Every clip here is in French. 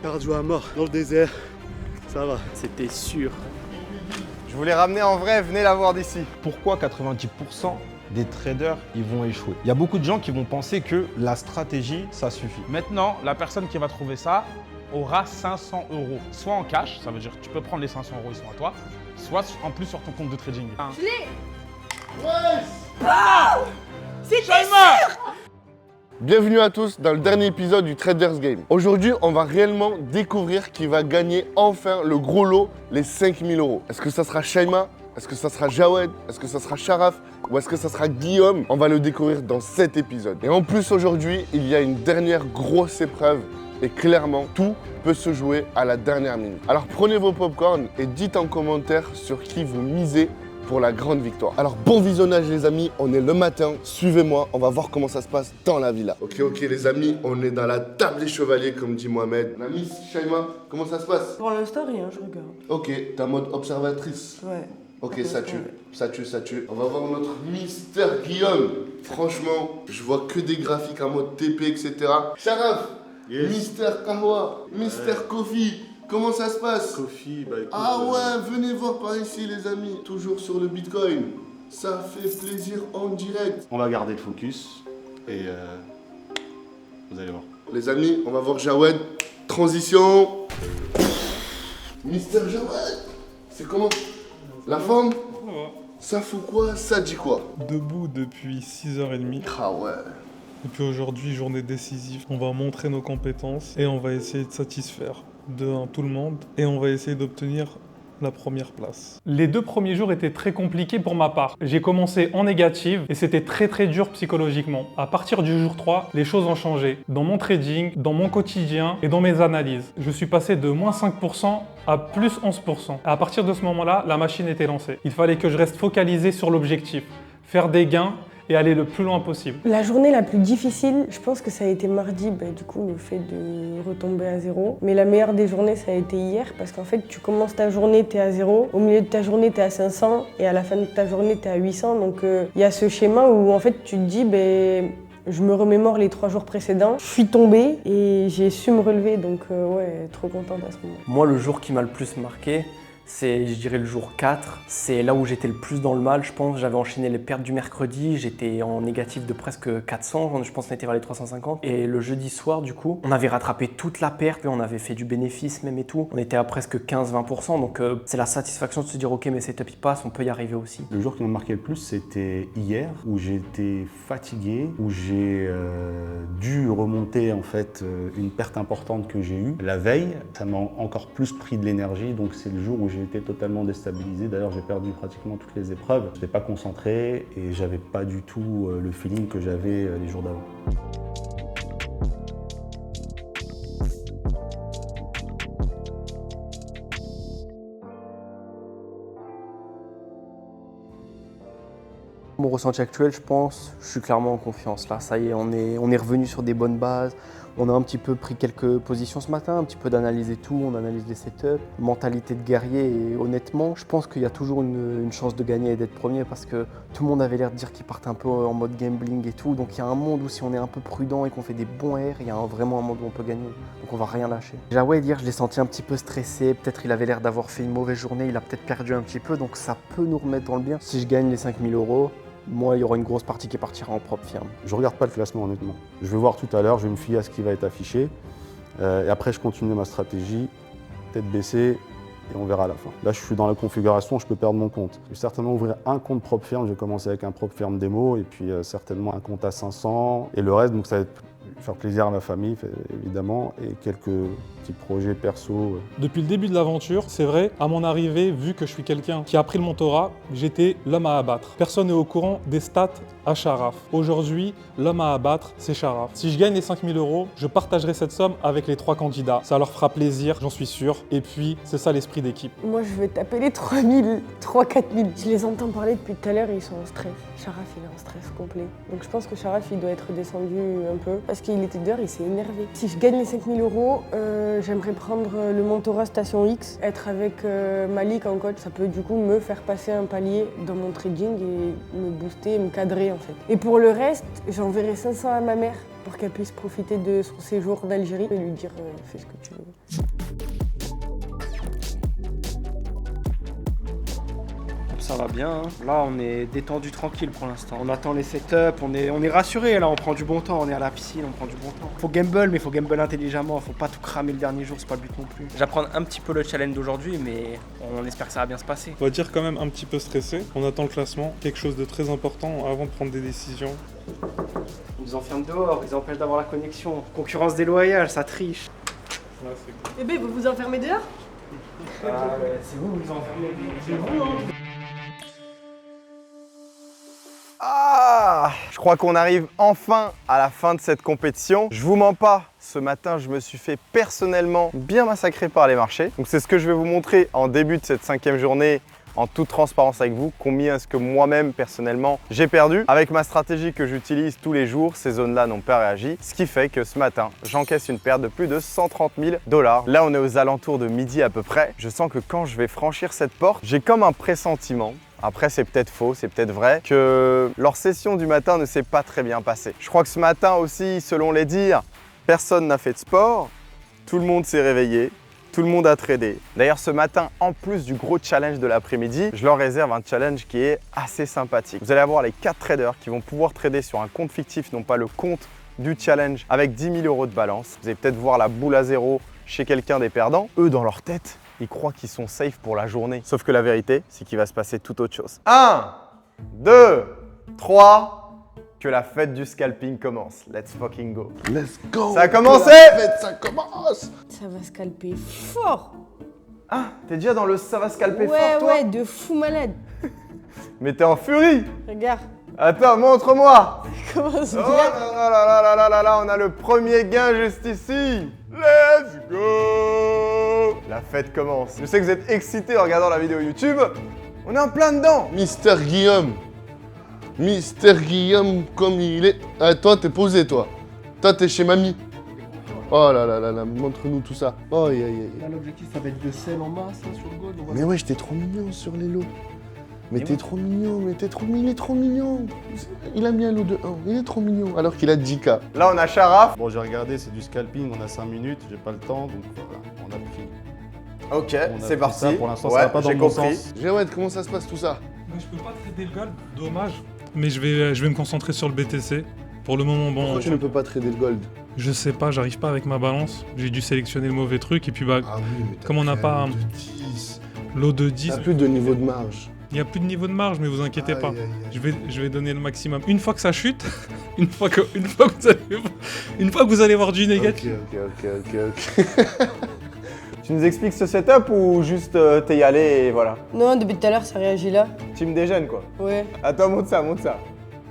Cardio à mort dans le désert, ça va. C'était sûr. Je vous l'ai ramené en vrai, venez la voir d'ici. Pourquoi 90% des traders ils vont échouer? Il y a beaucoup de gens qui vont penser que la stratégie, ça suffit. Maintenant, la personne qui va trouver ça aura 500 €. Soit en cash, ça veut dire que tu peux prendre les 500 €, ils sont à toi, soit en plus sur ton compte de trading. Je l'ai. C'était sûr. Bienvenue à tous dans le dernier épisode du Traders Game. Aujourd'hui, on va réellement découvrir qui va gagner enfin le gros lot, les 5000 €. Est-ce que ça sera Shaima? Est-ce que ça sera Jawed? Est-ce que ça sera Sharaf? Ou est-ce que ça sera Guillaume? On va le découvrir dans cet épisode. Et en plus, aujourd'hui, il y a une dernière grosse épreuve. Et clairement, tout peut se jouer à la dernière minute. Alors prenez vos popcorn et dites en commentaire sur qui vous misez pour la grande victoire. Alors bon visionnage les amis, on est le matin, suivez-moi, on va voir comment ça se passe dans la villa. Ok les amis, on est dans la table des chevaliers comme dit Mohamed. La Miss Shaima, comment ça se passe? Pour l'instant, rien, je regarde. Ok, t'es en mode observatrice. Ouais. Ok, ça tue. On va voir notre Mister Guillaume. Franchement, je vois que des graphiques en mode TP, etc. Sharaf, Yes. Mister Kahwa, Mister Kofi, comment ça se passe? Kofi, bah écoute. Ah ouais, venez voir par ici les amis, toujours sur le Bitcoin. Ça fait plaisir en direct. On va garder le focus et vous allez voir. Les amis, on va voir Jawed. Transition. Mister Jawed, c'est comment? La forme? Ça fout quoi? Ça dit quoi? Debout depuis 6h30. Ah ouais. Et puis aujourd'hui, journée décisive. On va montrer nos compétences et on va essayer de satisfaire tout le monde et on va essayer d'obtenir la première place. Les 2 premiers jours étaient très compliqués pour ma part. J'ai commencé en négative et c'était très dur psychologiquement. À partir du jour 3, les choses ont changé. Dans mon trading, dans mon quotidien et dans mes analyses. Je suis passé de moins 5% à plus 11%. À partir de ce moment-là, la machine était lancée. Il fallait que je reste focalisé sur l'objectif. Faire des gains et aller le plus loin possible. La journée la plus difficile, je pense que ça a été mardi, du coup le fait de retomber à zéro. Mais la meilleure des journées, ça a été hier, parce qu'en fait tu commences ta journée, t'es à zéro, au milieu de ta journée t'es à 500 et à la fin de ta journée t'es à 800. Donc il y a ce schéma où en fait tu te dis, je me remémore les 3 jours précédents, je suis tombée et j'ai su me relever, donc ouais, trop contente à ce moment. Moi, le jour qui m'a le plus marqué, c'est, je dirais, le jour 4. C'est là où j'étais le plus dans le mal, je pense. J'avais enchaîné les pertes du mercredi, j'étais en négatif de presque 400, je pense qu'on était vers les 350. Et le jeudi soir, du coup, on avait rattrapé toute la perte, on avait fait du bénéfice même et tout. On était à presque 15-20%, donc c'est la satisfaction de se dire ok, mais c'est top, il passe, on peut y arriver aussi. Le jour qui m'a marqué le plus, c'était hier, où j'étais fatigué, où j'ai dû remonter en fait une perte importante que j'ai eue. La veille, ça m'a encore plus pris de l'énergie, donc c'est le jour où j'ai été totalement déstabilisé. D'ailleurs, j'ai perdu pratiquement toutes les épreuves. Je n'étais pas concentré et j'avais pas du tout le feeling que j'avais les jours d'avant. Mon ressenti actuel, je pense, je suis clairement en confiance. Là, ça y est, on est revenu sur des bonnes bases. On a un petit peu pris quelques positions ce matin, un petit peu d'analyse et tout, on analyse les setups, mentalité de guerrier et honnêtement, je pense qu'il y a toujours une chance de gagner et d'être premier parce que tout le monde avait l'air de dire qu'il partait un peu en mode gambling et tout. Donc il y a un monde où si on est un peu prudent et qu'on fait des bons airs, il y a vraiment un monde où on peut gagner. Donc on va rien lâcher. Jawed hier, je l'ai senti un petit peu stressé, peut-être il avait l'air d'avoir fait une mauvaise journée, il a peut-être perdu un petit peu, donc ça peut nous remettre dans le bien. Si je gagne les 5000 €, moi, il y aura une grosse partie qui partira en propre firme. Je regarde pas le classement honnêtement. Je vais voir tout à l'heure, je vais me fier à ce qui va être affiché. Et après, je continue ma stratégie, tête baissée, et on verra à la fin. Là, je suis dans la configuration, je peux perdre mon compte. Je vais certainement ouvrir un compte propre firme, je vais commencer avec un propre firme démo, et puis certainement un compte à 500, et le reste, donc ça va faire plaisir à ma famille, évidemment, et quelques petits projets perso. Depuis le début de l'aventure, c'est vrai, à mon arrivée, vu que je suis quelqu'un qui a pris le mentorat, j'étais l'homme à abattre. Personne n'est au courant des stats à Sharaf. Aujourd'hui, l'homme à abattre, c'est Sharaf. Si je gagne les 5000 €, je partagerai cette somme avec les 3 candidats. Ça leur fera plaisir, j'en suis sûr. Et puis, c'est ça l'esprit d'équipe. Moi je vais taper les 3000, 3-4000. Je les entends parler depuis tout à l'heure et ils sont en stress. Sharaf il est en stress complet. Donc je pense que Sharaf il doit être descendu un peu parce qu'il était dehors, il s'est énervé. Si je gagne les 5000 €, j'aimerais prendre le mentorat Station X, être avec Malik en coach. Ça peut du coup me faire passer un palier dans mon trading et me booster, me cadrer en fait. Et pour le reste, j'enverrai 500 à ma mère pour qu'elle puisse profiter de son séjour d'Algérie et lui dire fais ce que tu veux. Ça va bien, hein. Là on est détendu tranquille pour l'instant. On attend les setups, on est rassuré là, on prend du bon temps, on est à la piscine, on prend du bon temps. Faut gamble, mais faut gamble intelligemment, faut pas tout cramer le dernier jour, c'est pas le but non plus. J'apprends un petit peu le challenge d'aujourd'hui, mais on espère que ça va bien se passer. On va dire quand même un petit peu stressé. On attend le classement, quelque chose de très important avant de prendre des décisions. Ils nous enferment dehors, ils empêchent d'avoir la connexion. Concurrence déloyale, ça triche. Là, c'est cool. Eh ben, vous vous enfermez dehors? Ah ouais, c'est vous nous enfermez, c'est vous, hein. Ah, je crois qu'on arrive enfin à la fin de cette compétition. Je vous mens pas, ce matin je me suis fait personnellement bien massacrer par les marchés. Donc c'est ce que je vais vous montrer en début de cette 5e journée en toute transparence avec vous. Combien est-ce que moi-même personnellement j'ai perdu. Avec ma stratégie que j'utilise tous les jours, ces zones-là n'ont pas réagi. Ce qui fait que ce matin, j'encaisse une perte de plus de 130 000 $. Là on est aux alentours de midi à peu près. Je sens que quand je vais franchir cette porte, j'ai comme un pressentiment. Après, c'est peut-être faux, c'est peut-être vrai, que leur session du matin ne s'est pas très bien passée. Je crois que ce matin aussi, selon les dires, personne n'a fait de sport, tout le monde s'est réveillé, tout le monde a tradé. D'ailleurs, ce matin, en plus du gros challenge de l'après-midi, je leur réserve un challenge qui est assez sympathique. Vous allez avoir les 4 traders qui vont pouvoir trader sur un compte fictif, non pas le compte du challenge, avec 10 000 € de balance. Vous allez peut-être voir la boule à zéro chez quelqu'un des perdants. Eux, dans leur tête, ils croient qu'ils sont safe pour la journée. Sauf que la vérité, c'est qu'il va se passer tout autre chose. 1, 2, 3, que la fête du scalping commence. Let's fucking go. Let's go. Ça a commencé. La fête, ça commence. Ça va scalper fort. Ah, t'es déjà dans le ça va scalper Ouais, fort, toi? ouais, de fou malade. Mais t'es en furie. Regarde. Attends, montre-moi. Comment ça Oh là là là là là là là, on a le premier gain juste ici. Let's go. La fête commence. Je sais que vous êtes excités en regardant la vidéo YouTube. On est en plein dedans. Mister Guillaume. Mister Guillaume comme il est. Ah, toi, t'es posé, toi. Toi, t'es chez mamie. Oh là là là là, montre-nous tout ça. Oh, aïe, aïe, aïe. L'objectif, ça va être de sel en masse là, sur le gold. Mais ouais, j'étais trop mignon sur les lots. Mais t'es trop mignon, mais t'es trop mignon, il est trop mignon. Il a mis un lot de 1, il est trop mignon, alors qu'il a 10K. Là, on a Sharaf. Bon, j'ai regardé, c'est du scalping, on a 5 minutes, j'ai pas le temps, donc voilà, on a pris. Ok, On a c'est pris parti. ça, pour l'instant, Ouais, ça va pas dans j'ai le bon compris. sens. Jawed, comment ça se passe tout ça? Je peux pas trader le gold, dommage. Mais je vais me concentrer sur le BTC. Pour le moment, bon, Pourquoi tu ne peux pas trader le gold? je sais pas, j'arrive pas avec ma balance. J'ai dû sélectionner le mauvais truc et puis bah, Ah oui, mais comme on n'a pas l'eau de 10, T'as plus de niveau de marge. il n'y a plus de niveau de marge, mais vous inquiétez pas. Aïe, aïe, aïe. Je vais donner le maximum. Une fois que ça chute, une fois que vous allez voir du négatif. Ok. Tu nous expliques ce setup ou juste t'es y allé et voilà? Non, depuis tout à l'heure, ça réagit là. Team déjeune quoi. Ouais. Attends, montre ça, montre ça.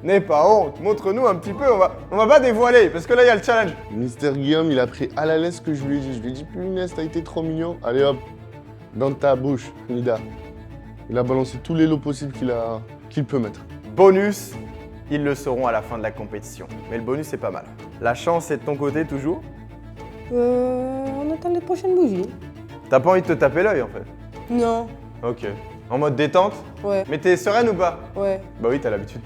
N'aie pas honte, montre-nous un petit peu, on va pas dévoiler, parce que là il y a le challenge. Mister Guillaume, il a pris à la laisse ce que je lui ai dit. Je lui ai dit, punaise, t'as été trop mignon. Allez hop, dans ta bouche, Nida. Il a balancé tous les lots possibles qu'il peut mettre. Bonus, ils le sauront à la fin de la compétition. Mais le bonus c'est pas mal. La chance est de ton côté toujours. On attend les prochaines bougies. T'as pas envie de te taper l'œil en fait? Non. Ok. En mode détente? Ouais. Mais t'es sereine ou pas? Ouais. Bah oui, t'as l'habitude.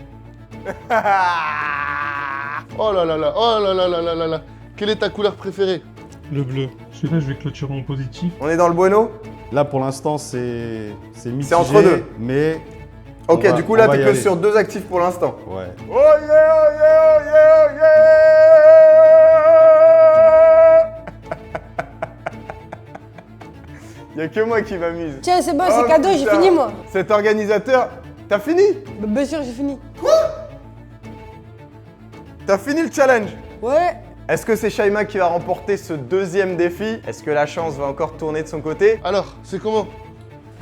Oh là là là, oh là là là là là là. Quelle est ta couleur préférée? Le bleu. Celui-là, je vais clôturer en positif. On est dans le bueno? Là, pour l'instant, c'est mitigé. C'est entre deux. Mais. Ok, on va- du coup on là va t'es y que aller. sur 2 actifs pour l'instant. Ouais. Oh yeah, oh yeah, oh yeah, oh yeah. Y'a que moi qui m'amuse. Tiens, c'est bon, Oh, c'est cadeau, j'ai putain. fini moi. Cet organisateur, t'as fini? Bah, bien sûr, j'ai fini. T'as fini le challenge? Ouais. Est-ce que c'est Shaima qui va remporter ce 2e défi? Est-ce que la chance va encore tourner de son côté? Alors, c'est comment?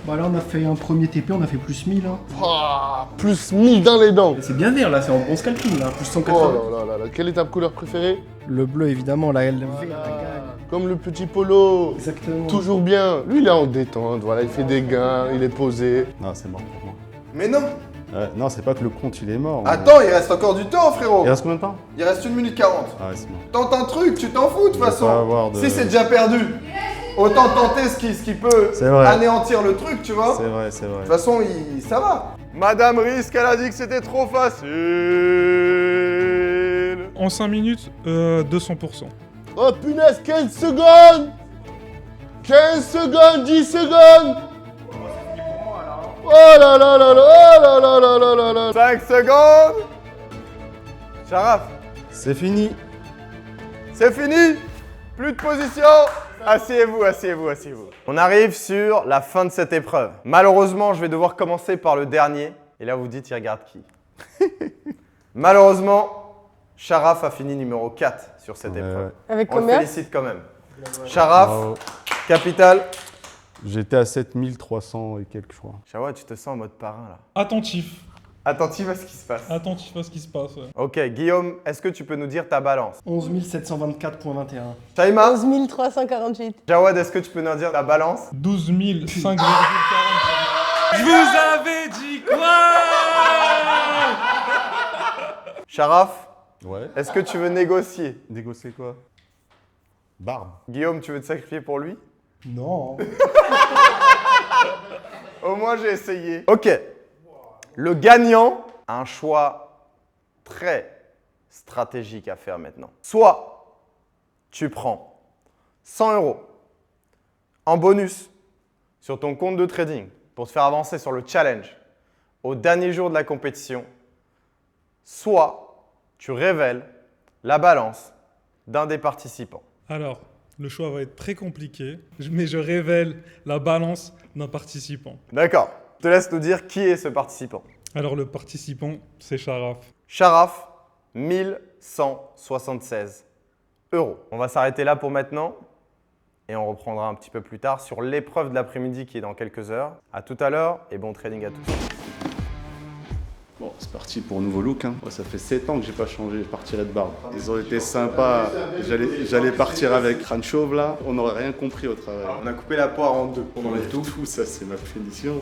Bah là, on a fait un premier TP, on a fait plus 1000. Hein. Ah, plus 1000 dans les dents. C'est bien vert là, c'est en bon scalping là, plus 180. Oh là là là là. Quelle est ta couleur préférée? Le bleu évidemment, la L. Comme le petit polo. Exactement. Toujours bien. Lui, il est en détente. Voilà, il fait des gains, il est posé. Non, c'est mort pour moi. Mais non. Non, c'est pas que le compte il est mort. mais- Attends, il reste encore du temps, frérot. Il reste combien de temps? Il reste 1 minute 40. Ah ouais, c'est mort. Tente un truc, tu t'en fous de toute Il va façon. pas avoir de- Si c'est déjà perdu, autant tenter ce qui peut C'est vrai. anéantir le truc, tu vois. C'est vrai, c'est vrai. De toute façon, ça va. Madame Risk, elle a dit que c'était trop facile. En 5 minutes, 200%. Oh punaise, 15 secondes 15 secondes, 10 secondes. Oh là là là là, oh là là là là là là. 5 secondes. Sharaf, C'est fini. c'est fini. Plus de position. Asseyez-vous, asseyez-vous, asseyez-vous. On arrive sur la fin de cette épreuve. Malheureusement, je vais devoir commencer par le dernier. Et là, vous dites, il regarde qui? Malheureusement, Sharaf a fini numéro 4 sur cette épreuve. Avec On le combien? félicite quand même. Sharaf, Bravo. capitale. J'étais à 7300 et quelques, je crois. Shawad, tu te sens en mode parrain là. Attentif. Attentif à ce qui se passe. Attentif à ce qui se passe. Ouais. Ok, Guillaume, est-ce que tu peux nous dire ta balance? 11 724,21. Shaima, 11 348. Jawad, est-ce que tu peux nous dire ta balance? 12 5,40. Je vous avais dit quoi? Sharaf, Ouais. est-ce que tu veux négocier? Négocier quoi? Barbe. Guillaume, tu veux te sacrifier pour lui? Non. Au moins, j'ai essayé. Ok. Le gagnant a un choix très stratégique à faire maintenant. Soit tu prends 100 € en bonus sur ton compte de trading pour te faire avancer sur le challenge au dernier jour de la compétition, soit tu révèles la balance d'un des participants. Alors, le choix va être très compliqué, mais je révèle la balance d'un participant. D'accord. Je te laisse nous dire qui est ce participant. Alors, le participant, c'est Sharaf. Sharaf, 1176 €. On va s'arrêter là pour maintenant et on reprendra un petit peu plus tard sur l'épreuve de l'après-midi qui est dans quelques heures. À tout à l'heure et bon trading à tous. Bon, c'est parti pour un nouveau look. Hein. Moi, ça fait 7 ans que j'ai pas changé, je partirai de barbe. Ils ont été sympas. J'allais partir avec crâne chauve là. On n'aurait rien compris au travail. On a coupé la poire en deux. On enlève tout. Ça, c'est ma punition.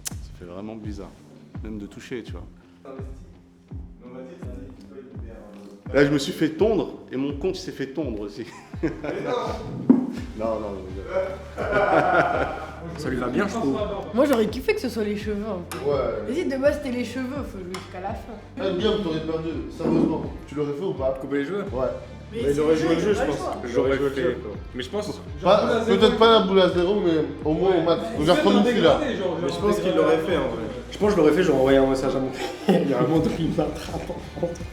Ça fait vraiment bizarre. Même de toucher, tu vois. Là, je me suis fait tondre et mon compte s'est fait tondre aussi. Non. Ça lui va bien, je trouve. Moi j'aurais kiffé que ce soit les cheveux un peu. Ouais. Vas-y, de base c'était les cheveux, faut jouer jusqu'à la fin. Guillaume, t'aurais perdu, sérieusement. Tu l'aurais fait ou pas? Couper les cheveux? Ouais. Mais j'aurais joué le jeu, je pense. J'aurais fait. Mais je pense. Peut-être pas la boule à zéro, mais au moins au max. Donc j'ai reprendre une fille là. Mais je pense qu'il l'aurait fait en vrai. Je pense que je l'aurais fait, j'aurais envoyé un message à mon père. Il y a un moment où il m'attrape.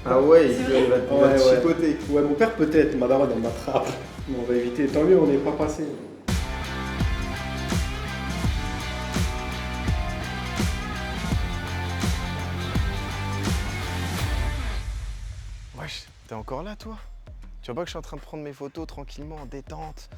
Ah ouais, il va Ouais, te ouais. chipoter. Ouais, mon père peut-être, ma daronne elle m'attrape. Mais on va éviter, tant mieux, on n'est pas passé. Wesh, t'es encore là toi? Tu vois pas que je suis en train de prendre mes photos tranquillement en détente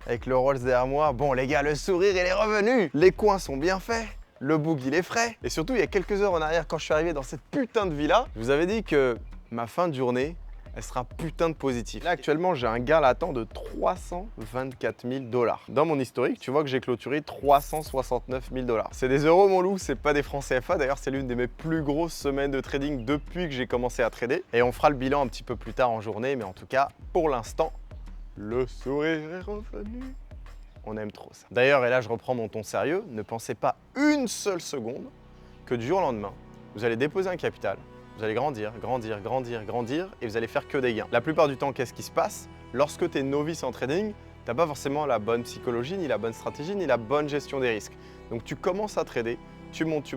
avec le Rolls derrière moi? Bon les gars, le sourire il est revenu. Les coins sont bien faits. Le book il est frais. Et surtout, il y a quelques heures en arrière, quand je suis arrivé dans cette putain de villa, je vous avais dit que ma fin de journée, elle sera putain de positive. Là, actuellement, j'ai un gain latent de 324 000 $. Dans mon historique, tu vois que j'ai clôturé 369 000 $. C'est des euros, mon loup, c'est pas des francs CFA. D'ailleurs, c'est l'une de mes plus grosses semaines de trading depuis que j'ai commencé à trader. Et on fera le bilan un petit peu plus tard en journée. Mais en tout cas, pour l'instant, le sourire est revenu. On aime trop ça. D'ailleurs, et là je reprends mon ton sérieux, ne pensez pas une seule seconde que du jour au lendemain, vous allez déposer un capital, vous allez grandir, et vous allez faire que des gains. La plupart du temps, qu'est-ce qui se passe? Lorsque tu es novice en trading, tu n'as pas forcément la bonne psychologie, ni la bonne stratégie, ni la bonne gestion des risques. Donc tu commences à trader, tu montes,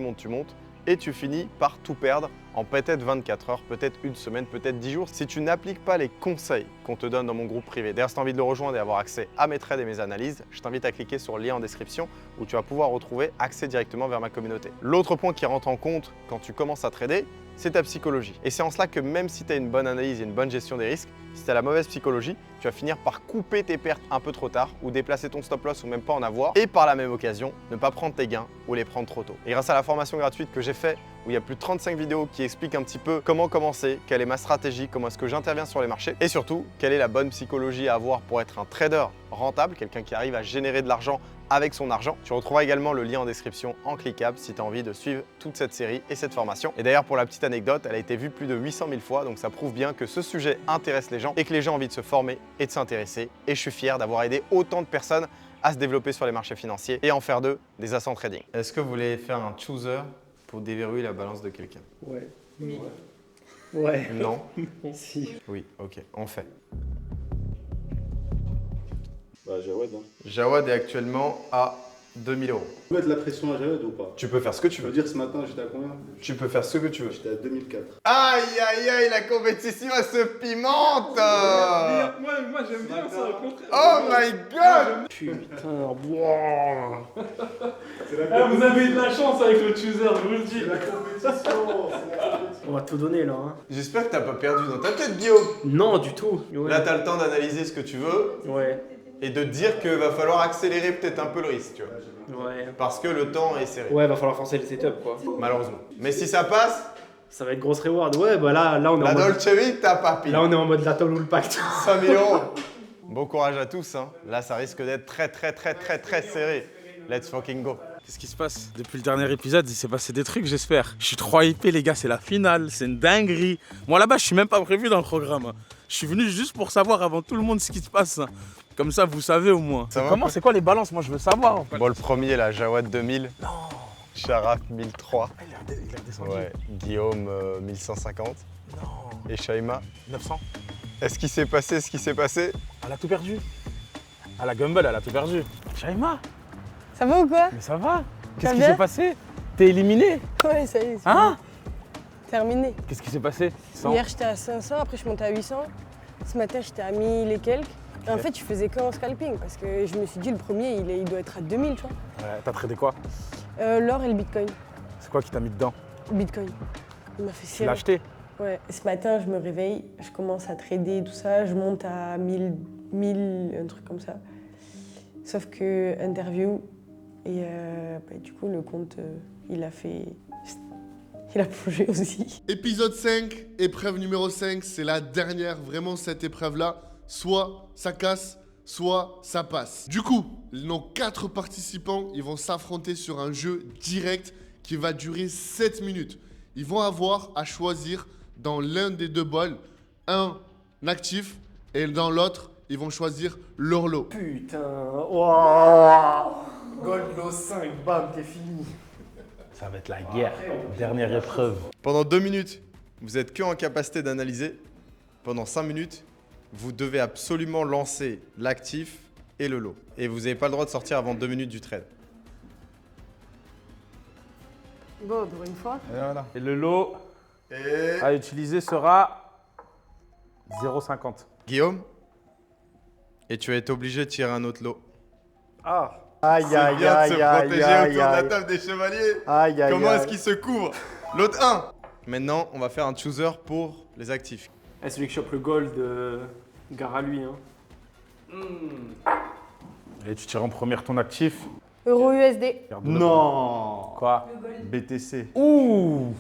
et tu finis par tout perdre en peut-être 24 heures, peut-être une semaine, peut-être 10 jours, si tu n'appliques pas les conseils qu'on te donne dans mon groupe privé. D'ailleurs, si tu as envie de le rejoindre et avoir accès à mes trades et mes analyses, je t'invite à cliquer sur le lien en description où tu vas pouvoir retrouver accès directement vers ma communauté. L'autre point qui rentre en compte quand tu commences à trader, c'est ta psychologie. Et c'est en cela que même si tu as une bonne analyse et une bonne gestion des risques, si tu as la mauvaise psychologie, tu vas finir par couper tes pertes un peu trop tard ou déplacer ton stop loss ou même pas en avoir et par la même occasion, ne pas prendre tes gains ou les prendre trop tôt. Et grâce à la formation gratuite que j'ai fait où il y a plus de 35 vidéos qui expliquent un petit peu comment commencer, quelle est ma stratégie, comment est-ce que j'interviens sur les marchés et surtout, quelle est la bonne psychologie à avoir pour être un trader rentable, quelqu'un qui arrive à générer de l'argent avec son argent. Tu retrouveras également le lien en description en cliquable si tu as envie de suivre toute cette série et cette formation. Et d'ailleurs, pour la petite anecdote, elle a été vue plus de 800 000 fois, donc ça prouve bien que ce sujet intéresse les gens et que les gens ont envie de se former et de s'intéresser. Et je suis fier d'avoir aidé autant de personnes à se développer sur les marchés financiers et en faire d'eux des as en trading. Est-ce que vous voulez faire un chooser pour déverrouiller la balance de quelqu'un? Ouais. Ouais. Non? Si. Oui, ok, on fait. Bah, Jawed. Hein. Jawad est actuellement à 2000 euros. Tu peux mettre la pression à Jawed ou pas? Tu peux faire ce que tu Tu veux veux. dire ce matin j'étais à combien? Tu peux faire ce que tu veux. J'étais à 2004. Aïe aïe aïe, la compétition elle se pimente. Moi j'aime bien ça, au contraire. Oh my god. Putain, wow. Ah, vous avez eu de la chance avec le chooser, je vous le dis. C'est la compétition. On va tout donner là. Hein. J'espère que t'as pas perdu dans ta tête, Guillaume. Non, du tout. Ouais. Là t'as le temps d'analyser ce que tu veux Ouais. et de te dire qu'il va falloir accélérer peut-être un peu le risque, tu vois. Ouais. Parce que le temps est serré, Ouais, va falloir forcer le setup quoi. malheureusement. Mais si ça passe, Ça va être grosse reward. Ouais, bah là on est la en mode. Dolce Vita, papi. Là on est en mode l'atoll ou le pacte. 5 000 euros. Bon courage à tous, hein. Là ça risque d'être très serré. Let's fucking go. Qu'est-ce qui se passe? Depuis le dernier épisode, il s'est passé des trucs, j'espère. Je suis trop hypé, les gars, c'est la finale, c'est une dinguerie. Moi, là-bas, je suis même pas prévu dans le programme. Je suis venu juste pour savoir avant tout le monde ce qui se passe. Comme ça, vous savez au moins. Ça va? Comment? C'est quoi les balances? Moi, je veux savoir. Bon, le premier là, Jawad 2000. Non. Sharaf 1003. Il a descendu. Ouais. Guillaume 1150. Non. Et Shaima. 900. Est-ce qu'il s'est passé ce qui s'est passé? Elle a tout perdu. À la Gumball, elle a tout perdu. Shaima, Ça va ou quoi? mais ça va? Ça Qu'est-ce qui va s'est passé? T'es éliminé? Ouais, ça y est. c'est Hein? terminé. Qu'est-ce qui s'est passé? 100. Hier, j'étais à 500, après je suis montée à 800. Ce matin, j'étais à 1000 et quelques. Et en fait, je faisais que en scalping parce que je me suis dit, le premier, il doit être à 2000, tu vois. Ouais, t'as tradé quoi? L'or et le bitcoin. C'est quoi qui t'a mis dedans? Le bitcoin. Il m'a fait Tu serrer. l'as acheté? Ouais. Ce matin, je me réveille, je commence à trader, tout ça. Je monte à 1000, un truc comme ça. Sauf que interview, et du coup, le compte, il a plongé aussi. Épisode 5, épreuve numéro 5, c'est la dernière, vraiment cette épreuve-là. Soit ça casse, soit ça passe. Du coup, nos 4 participants, ils vont s'affronter sur un jeu direct qui va durer 7 minutes. Ils vont avoir à choisir dans l'un des deux bols un actif et dans l'autre, ils vont choisir leur lot. Putain, waouh. Gold low 5, bam, t'es fini. Ça va être la guerre. Dernière épreuve. Pendant 2 minutes, vous êtes que en capacité d'analyser. Pendant 5 minutes, vous devez absolument lancer l'actif et le lot. Et vous n'avez pas le droit de sortir avant 2 minutes du trade. Bon, pour une fois. Et voilà. Et le lot Et à utiliser sera 0,50. Guillaume, et tu vas être obligé de tirer un autre lot. Ah. Aïe, C'est bien de se protéger autour de la table des chevaliers. Aïe, aïe, Comment aïe. est-ce qu'il se couvre? L'autre 1. Maintenant, on va faire un chooser pour les actifs. Celui qui chope le gold, gare à lui. Hein. Et tu tires en première ton actif. Euro USD. Non. Quoi? BTC. Ouh.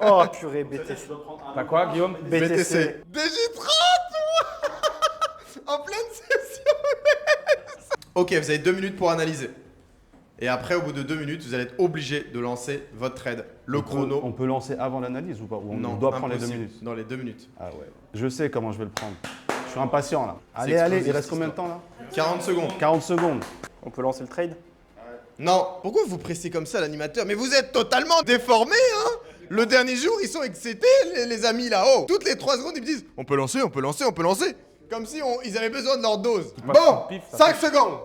Oh purée, BTC. T'as quoi, Guillaume? BTC. DJ30. En pleine session. Ok, vous avez 2 minutes pour analyser. Et après, au bout de 2 minutes, vous allez être obligé de lancer votre trade. Le chrono. On peut lancer avant l'analyse ou pas? Ou on Non, doit prendre les 2 impossible. minutes? Dans les 2 minutes. Ah ouais. Je sais comment je vais le prendre. Je suis impatient là. Allez, explosif, allez, il reste cette combien de temps là? 40 secondes. 40 secondes. On peut lancer le trade? Non, pourquoi vous pressez comme ça l'animateur? Mais vous êtes totalement déformé, hein? Le dernier jour, ils sont excités, les amis là-haut. Toutes les 3 secondes, ils me disent on peut lancer, on peut lancer, on peut lancer. Comme si ils avaient besoin de leur dose. Bon, pif, ça 5 secondes.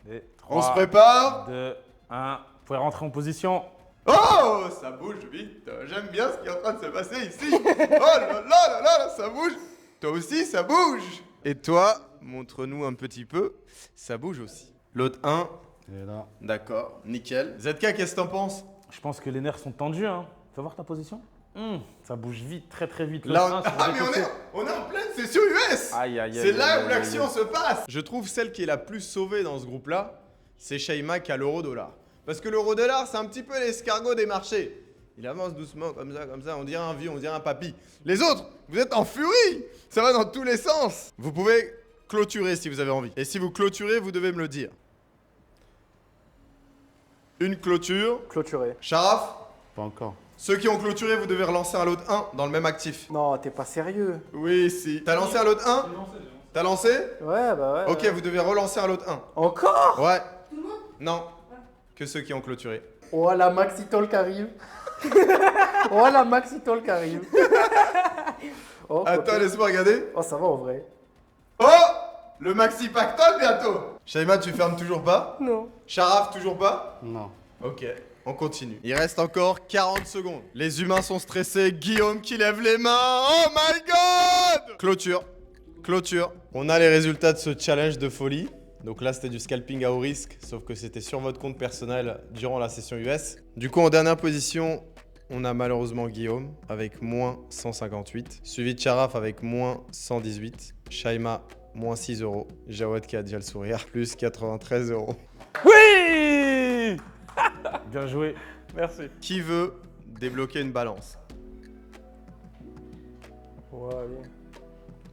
Et On se 3, prépare. 2, 1. Vous pouvez rentrer en position. Oh, ça bouge vite. J'aime bien ce qui est en train de se passer ici. Oh là là là là, ça bouge. Toi aussi, ça bouge. Et toi, montre-nous un petit peu. Ça bouge aussi. L'autre 1. Et là. D'accord, nickel. ZK, qu'est-ce que t'en penses? Je pense que les nerfs sont tendus. Hein. Fais voir ta position. Ça bouge vite, très très vite. Là, Le 1 sur le mais côté. on est en pleine session US. Aïe, aïe, aïe, C'est là aïe, où aïe, l'action aïe. se passe. Je trouve celle qui est la plus sauvée dans ce groupe-là, c'est Shaima qui a l'euro-dollar. Parce que l'euro-dollar, c'est un petit peu l'escargot des marchés. Il avance doucement, comme ça, on dirait un vieux, on dirait un papy. Les autres, vous êtes en furie. Ça va dans tous les sens. Vous pouvez clôturer si vous avez envie. Et si vous clôturez, vous devez me le dire. une clôture. Clôturé. Sharaf, Pas encore. ceux qui ont clôturé, vous devez relancer un lot de 1 dans le même actif. Non, t'es pas sérieux. Oui, si. T'as lancé un lot de 1 T'as lancé Ouais, bah ouais. Ok, vous devez relancer un lot de 1. Encore? Ouais. Non. Que ceux qui ont clôturé. Oh, la Maxi Talk arrive. Oh, la Maxi Talk arrive. Oh, Attends, ok. laisse-moi regarder. Oh, ça va en vrai. Oh, le Maxi Pactole bientôt. Shaima, tu fermes toujours pas? Non. Sharaf, toujours pas? Non. Ok, on continue. Il reste encore 40 secondes. Les humains sont stressés. Guillaume qui lève les mains. Oh my god! Clôture. Clôture. On a les résultats de ce challenge de folie. Donc là, c'était du scalping à haut risque, sauf que c'était sur votre compte personnel durant la session US. Du coup, en dernière position, on a malheureusement Guillaume avec moins 158, suivi de Sharaf avec moins 118, Shaima moins 6 euros, Jawed qui a déjà le sourire, plus 93 euros. Oui. Bien joué. Merci. Qui veut débloquer une balance? Ouais, allez.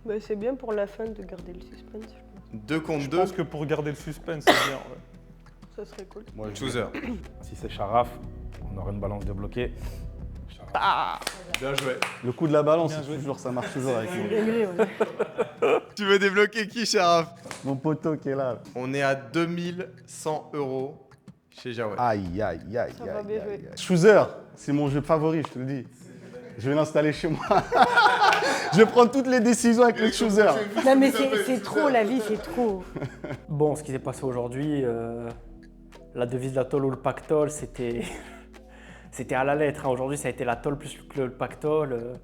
Bah, c'est bien pour la fin de garder le suspense, je pense. 2 contre Je 2. pense que pour garder le suspense, c'est bien. Ouais. Ça serait cool. Moi, je Chooser. Si c'est Sharaf, on aura une balance débloquée. Bien joué. Le coup de la balance, Bien c'est joué. toujours, ça marche toujours avec moi. Dinguerie, ouais. Tu veux débloquer qui, Sharaf? Mon poteau qui est là. On est à 2100 euros chez Jawed. Aïe, aïe, aïe, Ça va aïe, bien aïe, jouer. aïe. Chooser, c'est mon jeu favori, je te le dis. Je vais l'installer chez moi. Je vais prendre toutes les décisions avec le Chooser. Non, mais c'est trop, la vie, c'est trop. Bon, ce qui s'est passé aujourd'hui, la devise de la tôle ou le pactole, c'était c'était à la lettre. Hein. Aujourd'hui, ça a été la tôle plus le pactole.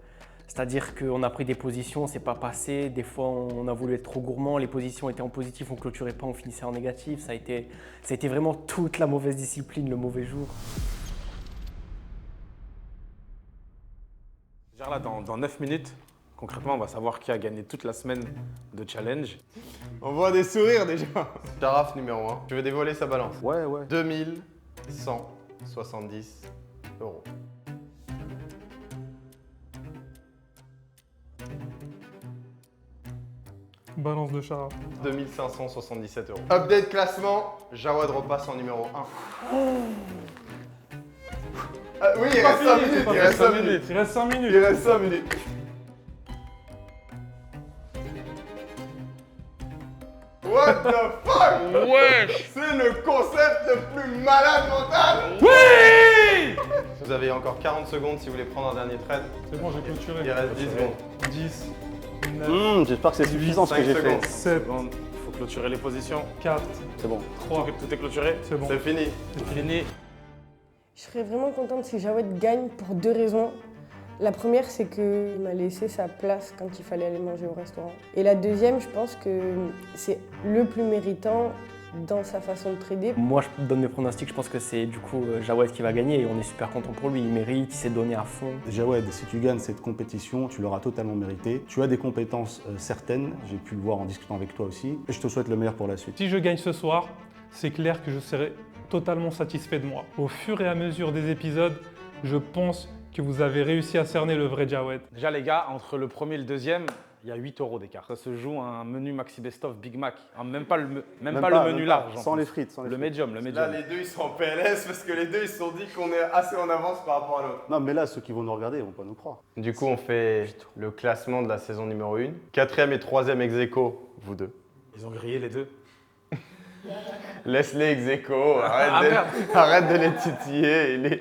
C'est-à-dire qu'on a pris des positions, c'est pas passé. Des fois, on a voulu être trop gourmand. Les positions étaient en positif, on clôturait pas, on finissait en négatif. Ça a été vraiment toute la mauvaise discipline, le mauvais jour. Genre là, dans 9 minutes, concrètement, on va savoir qui a gagné toute la semaine de challenge. On voit des sourires déjà. Sharaf numéro 1. Tu veux dévoiler sa balance? Ouais, ouais. 2170 euros. Balance de Chara. 2577 euros. Update classement, Jawed repasse en numéro 1. Oui, il reste 5 minutes. Il reste 5 minutes. Il reste 5 minutes. Il reste 5 minutes. What the fuck? Wesh. C'est le concept le plus malade mental. Oui. Vous avez encore 40 secondes si vous voulez prendre un dernier trade. C'est bon, j'ai clôturé. Il reste 10 secondes. 10, 9, J'espère que c'est suffisant ce que j'ai fait. 7, Bon, faut clôturer les positions. 4, C'est bon. 3. Tout est clôturé. C'est bon. C'est fini. C'est fini. Je serais vraiment contente si Jawed gagne pour 2 raisons. La première, c'est qu'il m'a laissé sa place quand il fallait aller manger au restaurant. Et la deuxième, je pense que c'est le plus méritant dans sa façon de trader. Moi, je donne mes pronostics. Je pense que c'est du coup Jawed qui va gagner et on est super content pour lui. Il mérite, il s'est donné à fond. Jawed, si tu gagnes cette compétition, tu l'auras totalement mérité. Tu as des compétences certaines, j'ai pu le voir en discutant avec toi aussi. Et je te souhaite le meilleur pour la suite. Si je gagne ce soir, c'est clair que je serai totalement satisfait de moi. Au fur et à mesure des épisodes, je pense que vous avez réussi à cerner le vrai Jawed. Déjà, les gars, entre le premier et le deuxième, il y a 8 euros d'écart. Ça se joue un menu Maxi Best of Big Mac. Hein, même pas le menu large. en Sans plus. les frites. Sans les Le frites. médium, le Là, médium. les deux ils sont en PLS parce que les deux ils se sont dit qu'on est assez en avance par rapport à l'autre. Non, mais là, ceux qui vont nous regarder, ils vont pas nous croire. Du coup, on fait le classement de la saison numéro 1. 4e et 3e ex aequo, vous deux. Ils ont grillé les deux. Laisse-les ex aequo, Ah, merde. arrête de les titiller.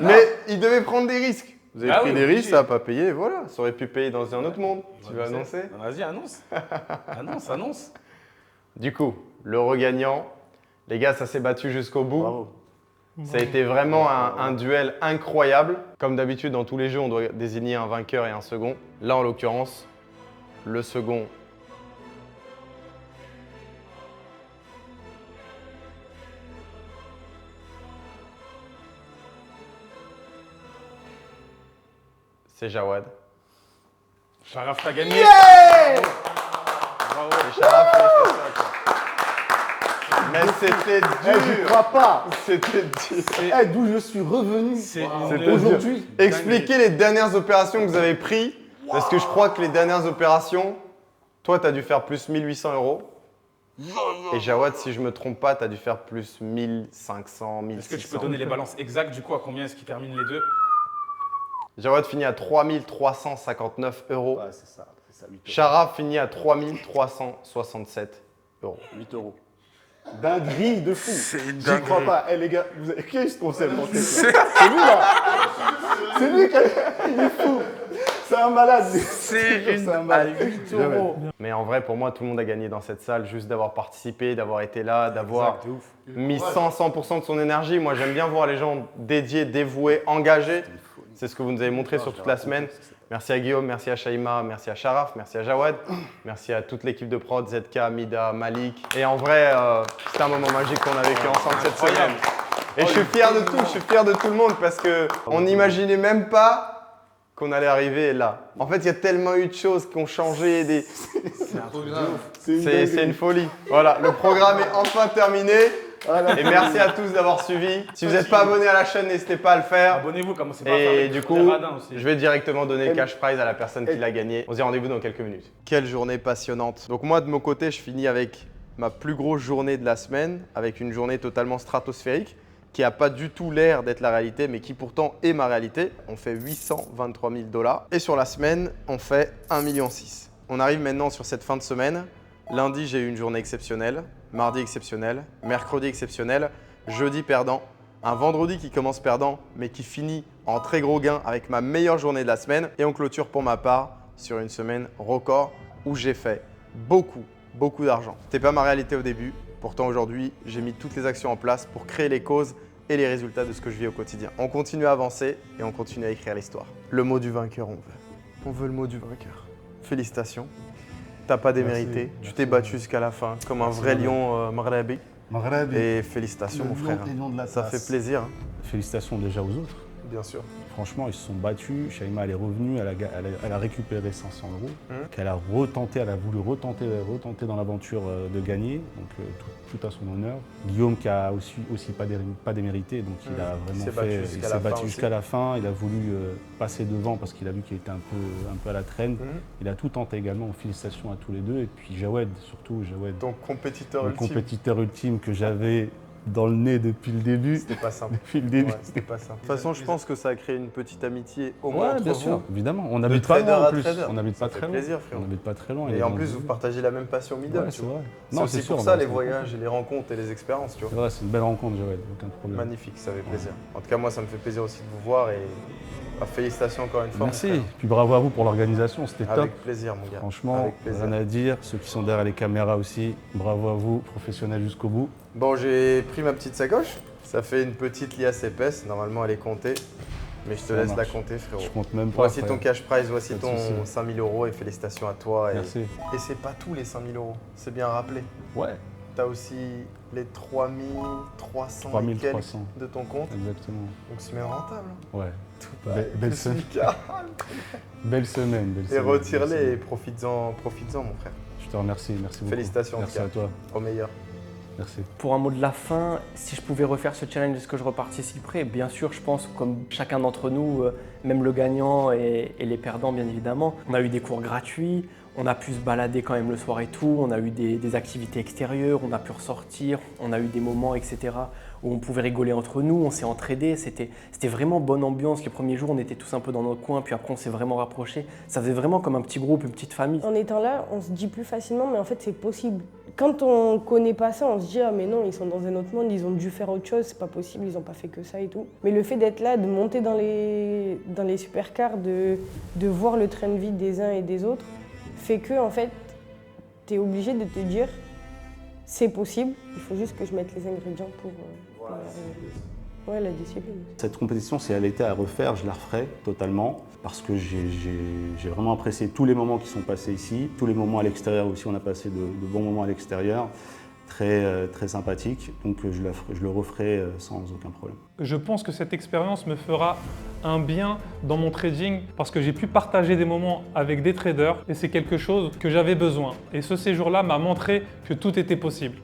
Mais ils devaient prendre des risques. Vous avez Ah pris oui, des obligé. risques, ça n'a pas payé, voilà. Ça aurait pu payer dans un autre monde. Tu veux annoncer? Vas-y, annonce. Annonce. Du coup, le regagnant, les gars, ça s'est battu jusqu'au bout. Bravo. Ça a été vraiment un duel incroyable. Comme d'habitude, dans tous les jeux, on doit désigner un vainqueur et un second. Là, en l'occurrence, le second. C'est Jawed. Sharaf, t'as gagné. Bravo. Et Sharaf, félicitations à toi. Mais c'était J'y dur. crois pas. C'était dur. Eh, d'où je suis revenu C'est aujourd'hui. Expliquez les dernières opérations que vous avez prises. Parce que je crois que les dernières opérations, toi, tu as dû faire plus 1800 euros. Et Jawad, si je me trompe pas, tu as dû faire plus 1500, 1600. Est-ce que tu peux donner les balances exactes du coup à combien est-ce qu'ils terminent les deux? Jawad finit à 3359 €. Ouais, c'est ça. C'est ça, 8 euros. Sharaf finit à 3367 €. 8 euros. Dinguerie de fou. C'est une J'y dinguerie. crois pas. Eh les gars, vous avez... qui est ce concept en fait? C'est lui là. C'est lui qui il est fou. C'est un malade. C'est un malade. 8 euros. Mais en vrai, pour moi, tout le monde a gagné dans cette salle, juste d'avoir participé, d'avoir été là, d'avoir mis 100% de son énergie. Moi, j'aime bien voir les gens dédiés, dévoués, engagés. C'est ce que vous nous avez montré sur toute la semaine. Merci à Guillaume, merci à Shaima, merci à Sharaf, merci à Jawad, merci à toute l'équipe de prod, ZK, Mida, Malik. Et en vrai, c'était un moment magique qu'on a vécu ensemble cette semaine. Et je suis fier de tout, je suis fier de tout le monde parce qu'on n'imaginait même pas qu'on allait arriver là. En fait, il y a tellement eu de choses qui ont changé. C'est une folie. Voilà, le programme est enfin terminé. Et merci à tous d'avoir suivi. Si vous n'êtes pas abonné à la chaîne, n'hésitez pas à le faire. Abonnez-vous, commencez pas à faire Et avec du les coup, radins aussi. je vais directement donner le cash prize à la personne qui l'a gagné. On se dit rendez-vous dans quelques minutes. Quelle journée passionnante. Donc moi, de mon côté, je finis avec ma plus grosse journée de la semaine, avec une journée totalement stratosphérique, qui n'a pas du tout l'air d'être la réalité, mais qui pourtant est ma réalité. On fait 823 000 $. Et sur la semaine, on fait 1,6 million. On arrive maintenant sur cette fin de semaine. Lundi, j'ai eu une journée exceptionnelle. Mardi exceptionnel, mercredi exceptionnel, jeudi perdant, un vendredi qui commence perdant mais qui finit en très gros gain avec ma meilleure journée de la semaine et on clôture pour ma part sur une semaine record où j'ai fait beaucoup d'argent. C'était pas ma réalité au début, pourtant aujourd'hui j'ai mis toutes les actions en place pour créer les causes et les résultats de ce que je vis au quotidien. On continue à avancer et on continue à écrire l'histoire. Le mot du vainqueur on veut. On veut le mot du vainqueur. Félicitations. T'as pas démérité, tu t'es battu jusqu'à la fin comme un vrai lion maghrabi. Et félicitations mon frère, ça fait plaisir. Félicitations déjà aux autres. Bien sûr. Franchement, ils se sont battus. Shaima, elle est revenue, elle a récupéré 500 €, qu'elle a retenté, elle a voulu retenter dans l'aventure de gagner, donc tout à son honneur. Guillaume qui a aussi pas démérité, donc il a vraiment il s'est battu jusqu'à la fin. Il a voulu passer devant parce qu'il a vu qu'il était un peu à la traîne. Il a tout tenté également. Félicitations à tous les deux. Et puis Jawed, surtout Jawed. Ton compétiteur le ultime. Compétiteur ultime que j'avais dans le nez depuis le début. C'était pas simple. Depuis le début. Ouais, c'était pas simple. De toute façon, je pense que ça a créé une petite amitié au moins entre bien vous. sûr, évidemment. On n'habite pas loin en plus. On n'habite pas très loin. Plaisir, frérot. On n'habite pas très loin. Et en plus, vous partagez la même passion middle. Ouais, c'est vrai. C'est aussi pour ça les voyages et les rencontres et les expériences, tu vois. Ouais, c'est une belle rencontre, Jawed, aucun problème. Magnifique, ça fait plaisir. En tout cas, moi, ça me fait plaisir aussi de vous voir et félicitations encore une fois. Merci. Puis bravo à vous pour l'organisation, c'était top. Avec plaisir, mon gars. Franchement, avec plaisir. rien à dire. Ceux qui sont derrière les caméras aussi, bravo à vous, professionnels jusqu'au bout. Bon, j'ai pris ma petite sacoche. Ça fait une petite liasse épaisse. Normalement, elle est comptée. Mais je te laisse la compter, frérot. Je compte même pas. Voici frère. ton cash prize, voici Pas de ton souci. 5 000 € et félicitations à toi. Merci. Et c'est pas tous les 5 000 €, c'est bien rappelé. Ouais. T'as aussi les 3 300 et quelques 3300 de ton compte. Exactement. Donc semaine rentable. Ouais. Belle Belle semaine. Belle semaine. Et retire-les et profites-en, mon frère. Je te remercie, merci beaucoup. Félicitations en tout Merci cas. à toi. Au meilleur. Merci. Pour un mot de la fin, si je pouvais refaire ce challenge, est-ce que je reparticiperais? Bien sûr, je pense, comme chacun d'entre nous, même le gagnant et les perdants, bien évidemment. On a eu des cours gratuits, on a pu se balader quand même le soir et tout, on a eu des activités extérieures, on a pu ressortir, on a eu des moments, etc., où on pouvait rigoler entre nous, on s'est entraidés, c'était vraiment bonne ambiance. Les premiers jours, on était tous un peu dans notre coin, puis après, on s'est vraiment rapprochés. Ça faisait vraiment comme un petit groupe, une petite famille. En étant là, on se dit plus facilement, mais en fait, c'est possible. Quand on connaît pas ça, on se dit « Ah mais non, ils sont dans un autre monde, ils ont dû faire autre chose, c'est pas possible, ils ont pas fait que ça et tout ». Mais le fait d'être là, de monter dans les supercars, de voir le train de vie des uns et des autres, fait que, en fait, tu es obligé de te dire « C'est possible, il faut juste que je mette les ingrédients pour y arriver ». Ouais, la discipline. Cette compétition, si elle était à refaire, je la referais totalement parce que j'ai vraiment apprécié tous les moments qui sont passés ici, tous les moments à l'extérieur aussi, on a passé de bons moments à l'extérieur, très sympathiques, donc je le referai sans aucun problème. Je pense que cette expérience me fera un bien dans mon trading parce que j'ai pu partager des moments avec des traders et c'est quelque chose que j'avais besoin. Et ce séjour-là m'a montré que tout était possible.